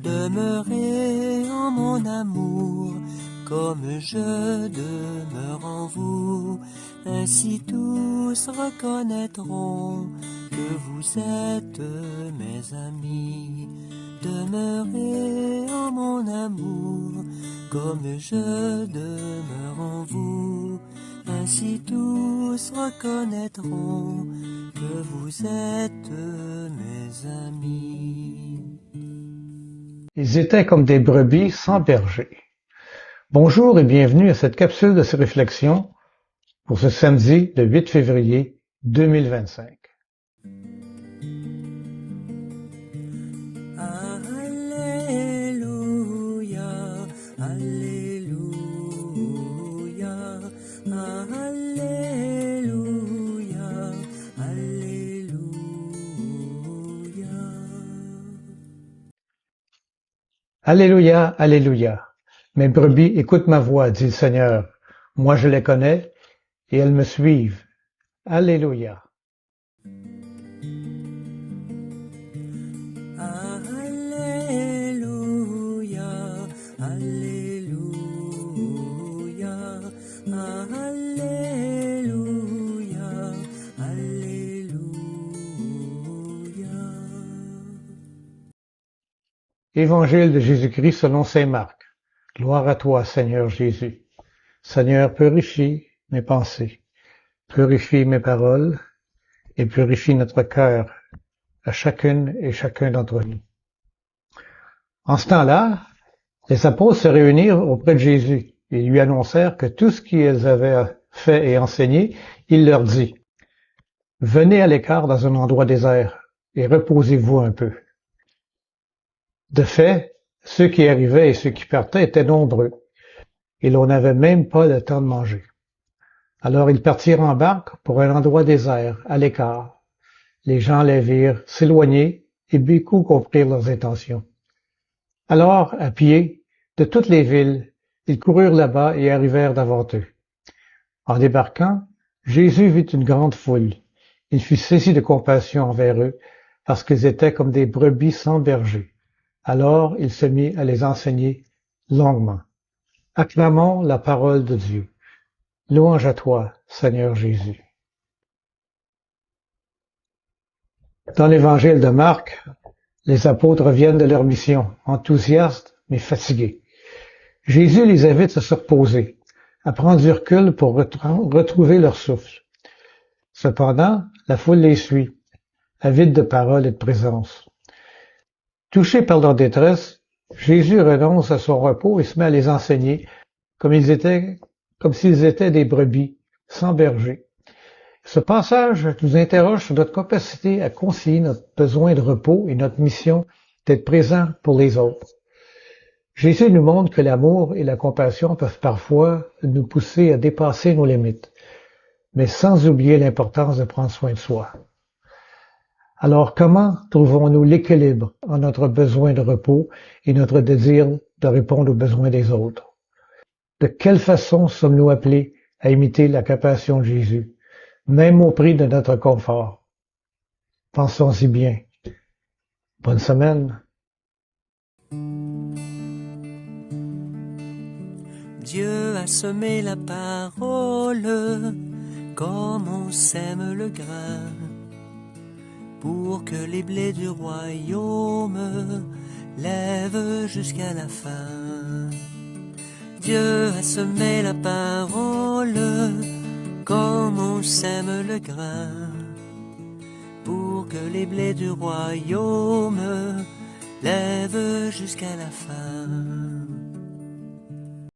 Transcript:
Demeurez en mon amour, comme je demeure en vous. Ainsi tous reconnaîtront que vous êtes mes amis. Demeurez en mon amour, comme je demeure en vous. Ainsi tous reconnaîtront que vous êtes mes amis. Ils étaient comme des brebis sans berger. Bonjour et bienvenue à cette capsule de ces réflexions pour ce samedi, le 8 février 2025. Alléluia, Alléluia, Alléluia, Alléluia. Alléluia, Alléluia. Mes brebis écoutent ma voix, dit le Seigneur. Moi je les connais et elles me suivent. Alléluia. Alléluia, Alléluia, Alléluia, Alléluia. Évangile de Jésus-Christ selon saint Marc. Gloire à toi, Seigneur Jésus. Seigneur, purifie mes pensées, purifie mes paroles et purifie notre cœur à chacune et chacun d'entre nous. En ce temps-là, les apôtres se réunirent auprès de Jésus et lui annoncèrent que tout ce qu'ils avaient fait et enseigné, il leur dit, « Venez à l'écart dans un endroit désert et reposez-vous un peu. » De fait, ceux qui arrivaient et ceux qui partaient étaient nombreux, et l'on n'avait même pas le temps de manger. Alors ils partirent en barque pour un endroit désert, à l'écart. Les gens les virent s'éloigner et beaucoup comprirent leurs intentions. Alors, à pied, de toutes les villes, ils coururent là-bas et arrivèrent devant eux. En débarquant, Jésus vit une grande foule. Il fut saisi de compassion envers eux, parce qu'ils étaient comme des brebis sans berger. Alors il se mit à les enseigner longuement. Acclamons la parole de Dieu. Louange à toi, Seigneur Jésus. Dans l'évangile de Marc, les apôtres reviennent de leur mission, enthousiastes mais fatigués. Jésus les invite à se reposer, à prendre du recul pour retrouver leur souffle. Cependant, la foule les suit, avide de parole et de présence. Touché par leur détresse, Jésus renonce à son repos et se met à les enseigner comme s'ils étaient des brebis, sans berger. Ce passage nous interroge sur notre capacité à concilier notre besoin de repos et notre mission d'être présent pour les autres. Jésus nous montre que l'amour et la compassion peuvent parfois nous pousser à dépasser nos limites, mais sans oublier l'importance de prendre soin de soi. Alors comment trouvons-nous l'équilibre entre notre besoin de repos et notre désir de répondre aux besoins des autres? De quelle façon sommes-nous appelés à imiter la compassion de Jésus, même au prix de notre confort? Pensons-y bien. Bonne semaine. Dieu a semé la parole comme on sème le grain, pour que les blés du royaume lèvent jusqu'à la fin. Dieu a semé la parole comme on sème le grain, pour que les blés du royaume lèvent jusqu'à la fin.